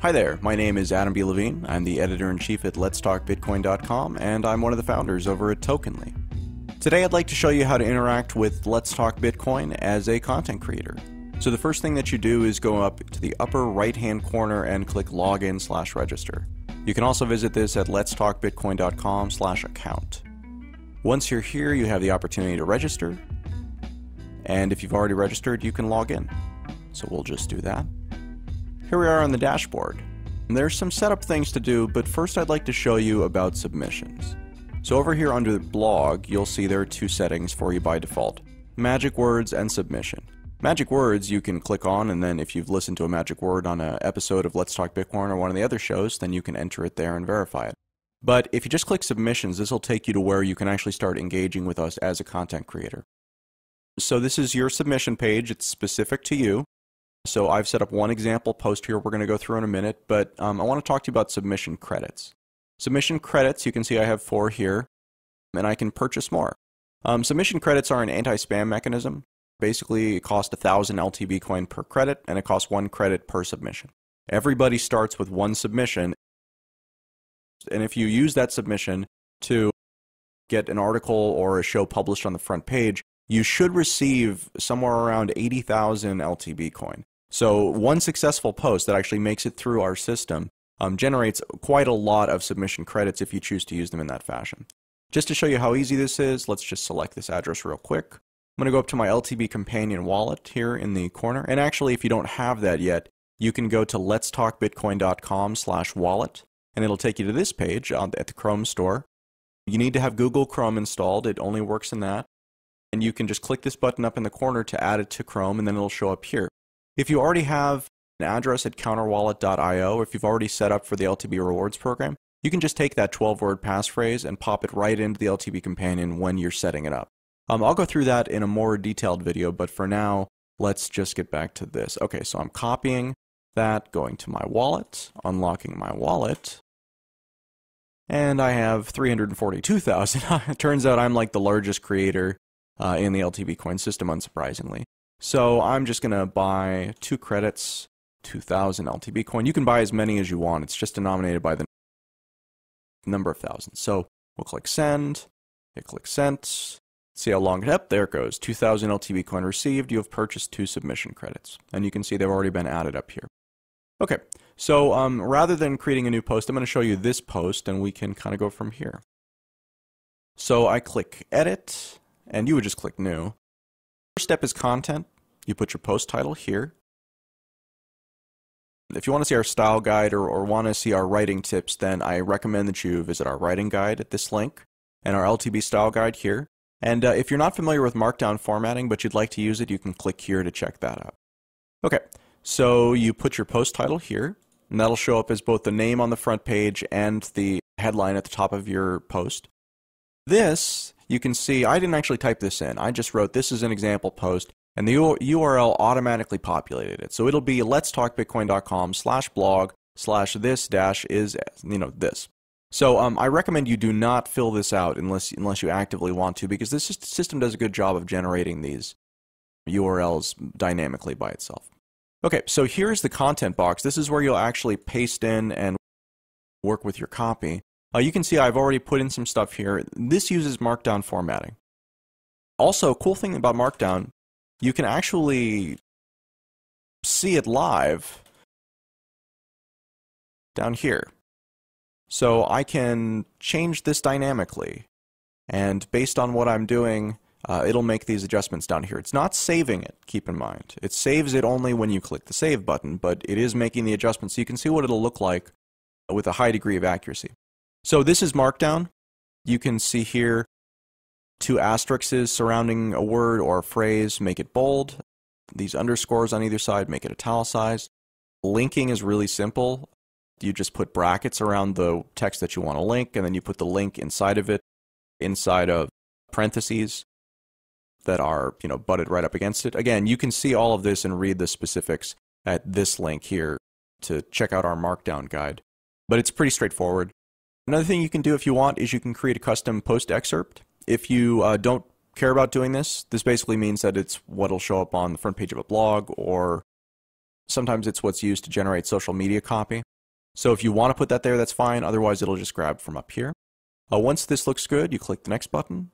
Hi there, my name is Adam B. Levine. I'm the editor-in-chief at letstalkbitcoin.com, and I'm one of the founders over at Tokenly. Today I'd like to show you how to interact with Let's Talk Bitcoin as a content creator. So the first thing that you do is go up to the upper right-hand corner and click Login/Register. You can also visit this at letstalkbitcoin.com/account. Once you're here, you have the opportunity to register, and if you've already registered, you can log in. So we'll just do that. Here we are on the dashboard. There's some setup things to do, but first I'd like to show you about submissions. So over here under the blog, you'll see there are two settings for you by default: magic words and submission. Magic words you can click on, and then if you've listened to a magic word on an episode of Let's Talk Bitcoin or one of the other shows, then you can enter it there and verify it. But if you just click submissions, this will take you to where you can actually start engaging with us as a content creator. So this is your submission page. It's specific to you. So I've set up one example post here we're going to go through in a minute, but I want to talk to you about submission credits. Submission credits, you can see I have 4 here, and I can purchase more. Submission credits are an anti-spam mechanism. Basically, it costs 1,000 LTB coin per credit, and it costs 1 credit per submission. Everybody starts with 1 submission, and if you use that submission to get an article or a show published on the front page, you should receive somewhere around 80,000 LTB coin. So one successful post that actually makes it through our system generates quite a lot of submission credits if you choose to use them in that fashion. Just to show you how easy this is, let's just select this address real quick. I'm going to go up to my LTB companion wallet here in the corner. And actually, if you don't have that yet, you can go to letstalkbitcoin.com/wallet, and it'll take you to this page at the Chrome store. You need to have Google Chrome installed. It only works in that. And you can just click this button up in the corner to add it to Chrome, and then it'll show up here. If you already have an address at counterwallet.io, or if you've already set up for the LTB rewards program, you can just take that 12-word passphrase and pop it right into the LTB companion when you're setting it up. I'll go through that in a more detailed video, but for now, let's just get back to this. Okay, so I'm copying that, going to my wallet, unlocking my wallet, and I have 342,000. It turns out I'm like the largest creator in the LTB coin system, unsurprisingly. So I'm just going to buy 2 credits, 2,000 LTB coin. You can buy as many as you want. It's just denominated by the number of thousands. So we'll click send, hit click sent. See how long it up? There it goes. 2,000 LTB coin received. You have purchased 2 submission credits. And you can see they've already been added up here. Okay, so rather than creating a new post, I'm going to show you this post, and we can kind of go from here. So I click edit, and you would just click new. First step is content. You put your post title here. If you want to see our style guide or want to see our writing tips, then I recommend that you visit our writing guide at this link and our LTB style guide here. And if you're not familiar with Markdown formatting but you'd like to use it, you can click here to check that out. Okay, so you put your post title here, and that'll show up as both the name on the front page and the headline at the top of your post. This, you can see, I didn't actually type this in. I just wrote, this is an example post, and the URL automatically populated it. So it'll be letstalkbitcoin.com/blog/this-is, this. So I recommend you do not fill this out unless you actively want to, because this system does a good job of generating these URLs dynamically by itself. Okay, so here's the content box. This is where you'll actually paste in and work with your copy. You can see I've already put in some stuff here. This uses Markdown formatting. Also, cool thing about Markdown, you can actually see it live down here. So I can change this dynamically, and based on what I'm doing, it'll make these adjustments down here. It's not saving it, keep in mind. It saves it only when you click the save button, but it is making the adjustments so you can see what it'll look like with a high degree of accuracy. So this is Markdown. You can see here 2 asterisks surrounding a word or a phrase make it bold. These underscores on either side make it italicized. Linking is really simple. You just put brackets around the text that you want to link, and then you put the link inside of it, inside of parentheses that are, butted right up against it. Again, you can see all of this and read the specifics at this link here to check out our Markdown guide. But it's pretty straightforward. Another thing you can do if you want is you can create a custom post excerpt. If you don't care about doing this, this basically means that it's what'll show up on the front page of a blog, or sometimes it's what's used to generate social media copy. So if you want to put that there, that's fine. Otherwise, it'll just grab from up here. Once this looks good, you click the next button.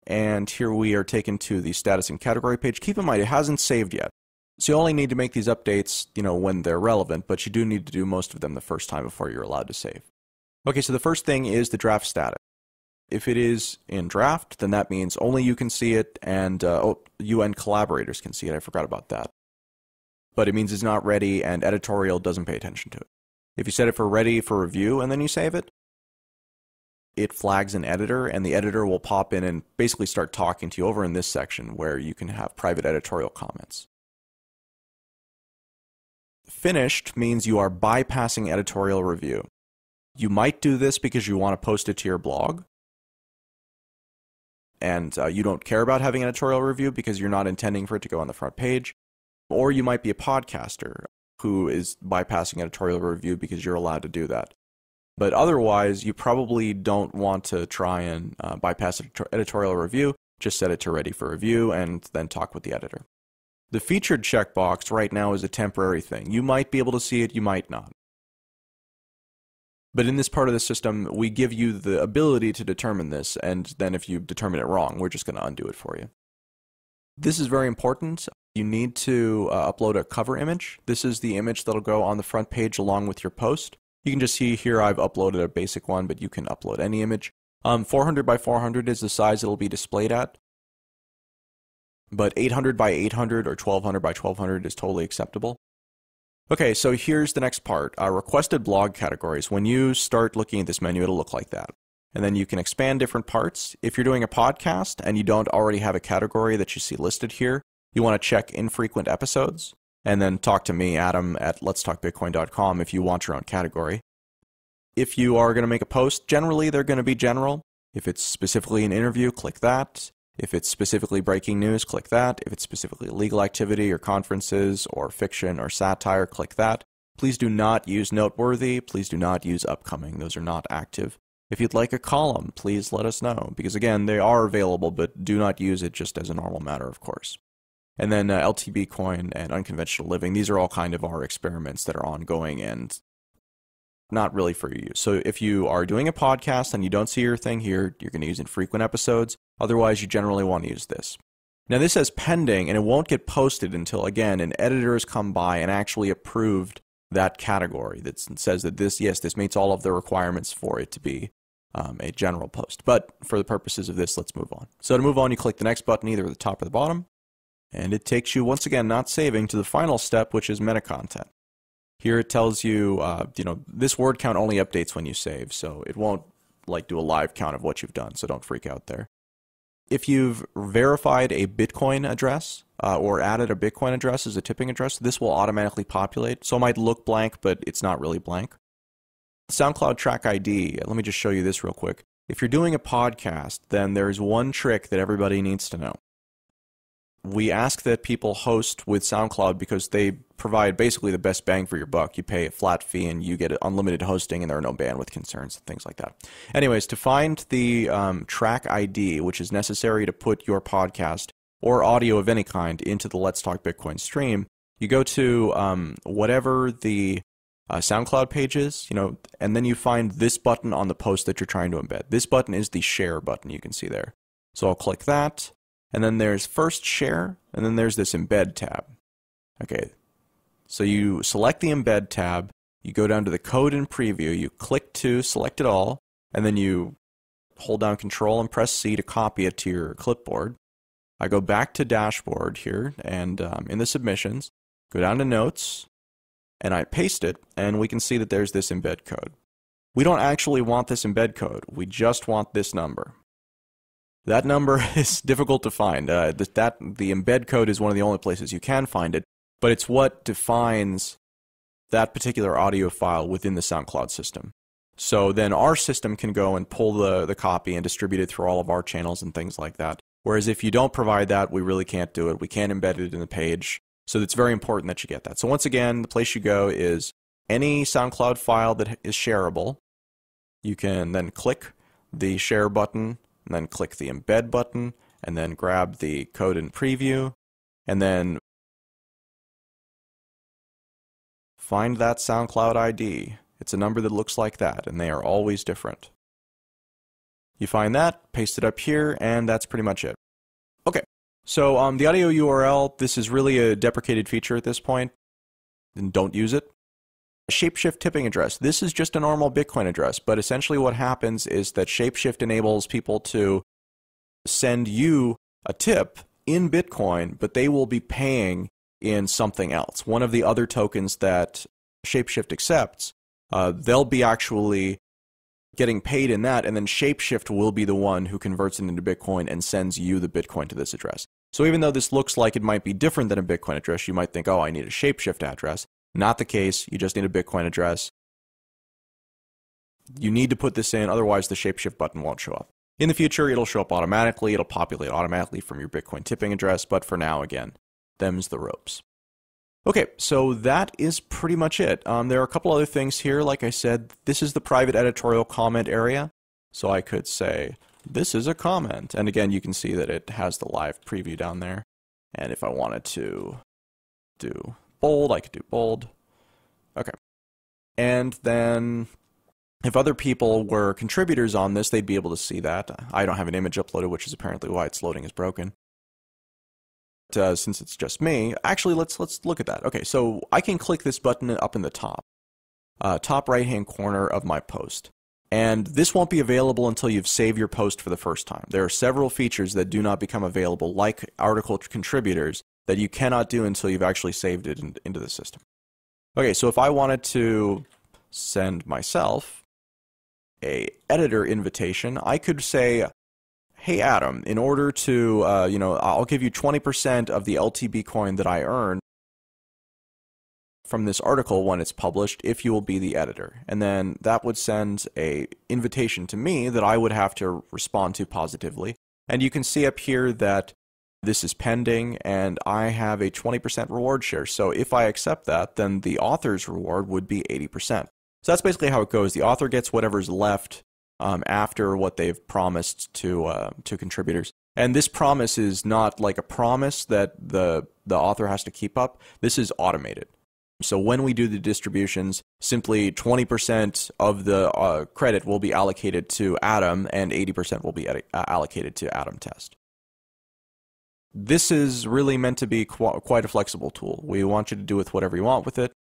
And here we are taken to the status and category page. Keep in mind, it hasn't saved yet. So you only need to make these updates, when they're relevant, but you do need to do most of them the first time before you're allowed to save. Okay, so the first thing is the draft status. If it is in draft, then that means only you can see it, and you and collaborators can see it. I forgot about that. But it means it's not ready, and editorial doesn't pay attention to it. If you set it for ready for review and then you save it, it flags an editor, and the editor will pop in and basically start talking to you over in this section where you can have private editorial comments. Finished means you are bypassing editorial review. You might do this because you want to post it to your blog, and you don't care about having editorial review because you're not intending for it to go on the front page. Or you might be a podcaster who is bypassing editorial review because you're allowed to do that. But otherwise, you probably don't want to try and bypass editorial review. Just set it to ready for review and then talk with the editor. The featured checkbox right now is a temporary thing. You might be able to see it, you might not. But in this part of the system, we give you the ability to determine this, and then if you determine it wrong, we're just going to undo it for you. This is very important. You need to upload a cover image. This is the image that'll go on the front page along with your post. You can just see here I've uploaded a basic one, but you can upload any image. 400 by 400 is the size it'll be displayed at. But 800 by 800 or 1200 by 1200 is totally acceptable. Okay, so here's the next part. Requested blog categories. When you start looking at this menu, it'll look like that. And then you can expand different parts. If you're doing a podcast and you don't already have a category that you see listed here, you want to check infrequent episodes, and then talk to me, Adam, at letstalkbitcoin.com if you want your own category. If you are going to make a post, generally they're going to be general. If it's specifically an interview, click that. If it's specifically breaking news, click that. If it's specifically legal activity or conferences or fiction or satire, click that. Please do not use noteworthy. Please do not use upcoming. Those are not active. If you'd like a column, please let us know, because again, they are available, but do not use it just as a normal matter, of course. And then LTB coin and unconventional living, these are all kind of our experiments that are ongoing and not really for your use. So if you are doing a podcast and you don't see your thing here, you're going to use infrequent episodes. Otherwise, you generally want to use this. Now this says pending, and it won't get posted until, again, an editor has come by and actually approved that category that says that this meets all of the requirements for it to be a general post. But for the purposes of this, let's move on. So to move on, you click the next button, either at the top or the bottom, and it takes you, once again, not saving, to the final step, which is meta content. Here it tells you, this word count only updates when you save, so it won't do a live count of what you've done, so don't freak out there. If you've verified a Bitcoin address or added a Bitcoin address as a tipping address, this will automatically populate. So it might look blank, but it's not really blank. SoundCloud track ID, let me just show you this real quick. If you're doing a podcast, then there's one trick that everybody needs to know. We ask that people host with SoundCloud because they provide basically the best bang for your buck. You pay a flat fee and you get unlimited hosting, and there are no bandwidth concerns and things like that. Anyways, to find the track ID, which is necessary to put your podcast or audio of any kind into the Let's Talk Bitcoin stream, you go to whatever the SoundCloud page is, and then you find this button on the post that you're trying to embed. This button is the share button you can see there. So I'll click that. And then there's first share, and then there's this embed tab. Okay, so you select the embed tab, you go down to the code and preview, you click to select it all, and then you hold down Control and press C to copy it to your clipboard. I go back to dashboard here, and in the submissions, go down to notes, and I paste it, and we can see that there's this embed code. We don't actually want this embed code, we just want this number. That number is difficult to find. The embed code is one of the only places you can find it, but it's what defines that particular audio file within the SoundCloud system. So then our system can go and pull the copy and distribute it through all of our channels and things like that. Whereas if you don't provide that, we really can't do it. We can't embed it in the page. So it's very important that you get that. So once again, the place you go is any SoundCloud file that is shareable. You can then click the share button, and then click the embed button, and then grab the code and preview, and then find that SoundCloud ID. It's a number that looks like that, and they are always different. You find that, paste it up here, and that's pretty much it. Okay, so the audio URL, this is really a deprecated feature at this point, then don't use it. Shapeshift tipping address. This is just a normal Bitcoin address, but essentially what happens is that Shapeshift enables people to send you a tip in Bitcoin, but they will be paying in something else. One of the other tokens that Shapeshift accepts, they'll be actually getting paid in that, and then Shapeshift will be the one who converts it into Bitcoin and sends you the Bitcoin to this address. So even though this looks like it might be different than a Bitcoin address, you might think, oh, I need a Shapeshift address. Not the case. You just need a Bitcoin address. You need to put this in, otherwise the Shapeshift button won't show up. In the future, it'll show up automatically. It'll populate automatically from your Bitcoin tipping address, but for now, again, them's the ropes. Okay, so that is pretty much it. There are a couple other things here. Like I said, this is the private editorial comment area. So I could say, this is a comment. And again, you can see that it has the live preview down there. And if I wanted to do bold, I could do bold. Okay. And then if other people were contributors on this, they'd be able to see that. I don't have an image uploaded, which is apparently why it's loading is broken. Since it's just me, actually let's look at that. Okay, so I can click this button up in the top right-hand corner of my post. And this won't be available until you've saved your post for the first time. There are several features that do not become available, like article contributors, that you cannot do until you've actually saved it into the system. Okay, so if I wanted to send myself a editor invitation, I could say, hey Adam, in order to, I'll give you 20% of the LTB coin that I earn from this article when it's published if you will be the editor. And then that would send an invitation to me that I would have to respond to positively. And you can see up here that this is pending and I have a 20% reward share. So if I accept that, then the author's reward would be 80%. So that's basically how it goes. The author gets whatever's left after what they've promised to contributors. And this promise is not like a promise that the author has to keep up. This is automated. So when we do the distributions, simply 20% of the credit will be allocated to Adam and 80% will be allocated to Adam Test. This is really meant to be quite a flexible tool. We want you to do with whatever you want with it.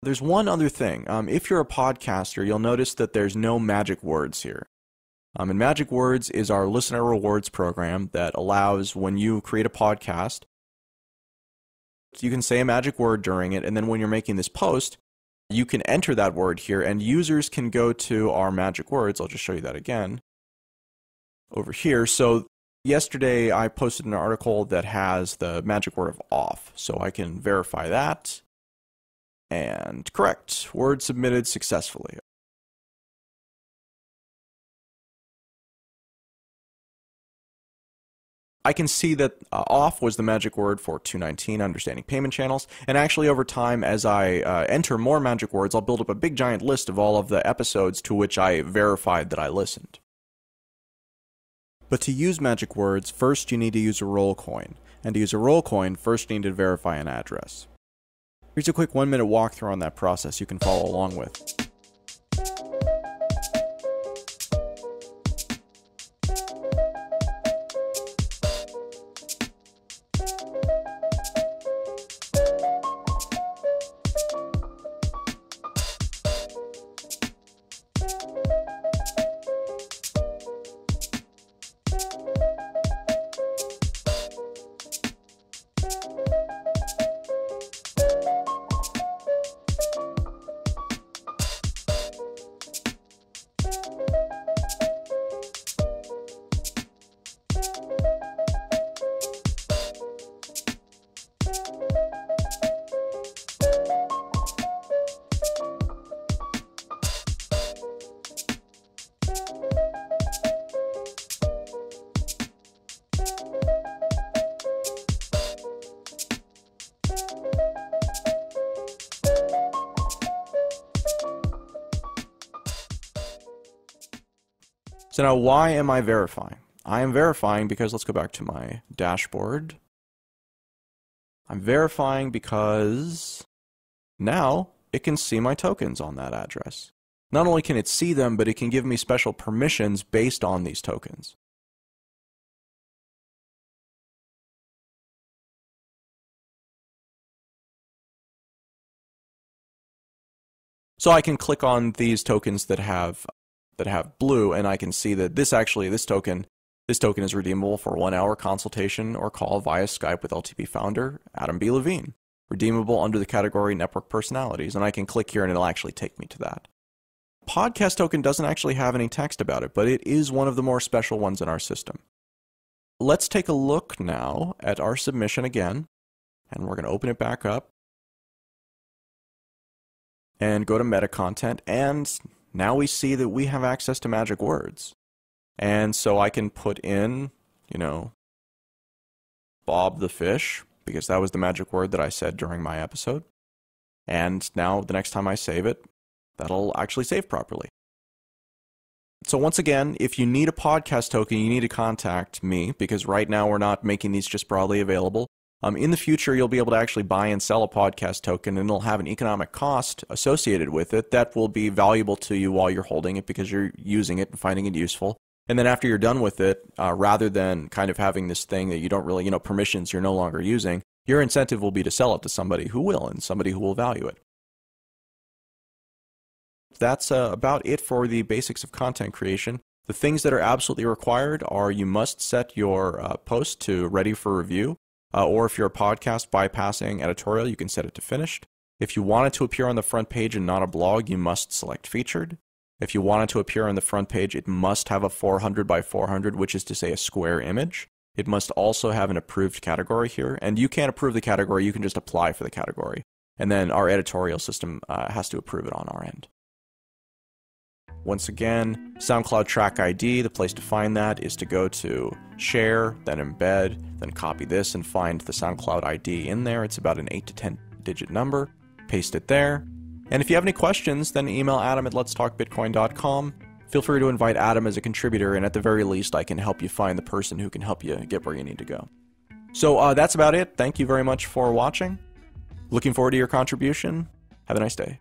There's one other thing. If you're a podcaster, you'll notice that there's no magic words here. And Magic Words is our listener rewards program that allows when you create a podcast, you can say a magic word during it, and then when you're making this post, you can enter that word here, and users can go to our magic words. I'll just show you that again over here. So yesterday I posted an article that has the magic word of off, so I can verify that. And correct, word submitted successfully. I can see that off was the magic word for 219, understanding payment channels. And actually over time, as I enter more magic words, I'll build up a big giant list of all of the episodes to which I verified that I listened. But to use magic words, first you need to use a roll coin. And to use a roll coin, first you need to verify an address. Here's a quick 1-minute walkthrough on that process you can follow along with. So now why am I verifying? I am verifying because, let's go back to my dashboard. I'm verifying because now it can see my tokens on that address. Not only can it see them, but it can give me special permissions based on these tokens. So I can click on these tokens that have blue, and I can see that this token is redeemable for 1 hour consultation or call via Skype with LTB founder Adam B. Levine, redeemable under the category network personalities, and I can click here and it'll actually take me to that. Podcast token doesn't actually have any text about it, but it is one of the more special ones in our system. Let's take a look now at our submission again, and we're going to open it back up and go to meta content, and now we see that we have access to magic words. And so I can put in, Bob the fish, because that was the magic word that I said during my episode. And now the next time I save it, that'll actually save properly. So once again, if you need a podcast token, you need to contact me, because right now we're not making these just broadly available. In the future, you'll be able to actually buy and sell a podcast token, and it'll have an economic cost associated with it that will be valuable to you while you're holding it because you're using it and finding it useful. And then after you're done with it, rather than kind of having this thing that you don't really, permissions you're no longer using, your incentive will be to sell it to somebody who will and somebody who will value it. That's about it for the basics of content creation. The things that are absolutely required are you must set your post to ready for review. Or if you're a podcast bypassing editorial, you can set it to finished. If you want it to appear on the front page and not a blog, you must select featured. If you want it to appear on the front page, it must have a 400 by 400, which is to say a square image. It must also have an approved category here, and you can't approve the category, you can just apply for the category. And then our editorial system has to approve it on our end. Once again, SoundCloud track ID, the place to find that is to go to share, then embed, then copy this and find the SoundCloud ID in there. It's about an 8 to 10 digit number. Paste it there. And if you have any questions, then email adam@letstalkbitcoin.com. Feel free to invite Adam as a contributor, and at the very least, I can help you find the person who can help you get where you need to go. So that's about it. Thank you very much for watching. Looking forward to your contribution. Have a nice day.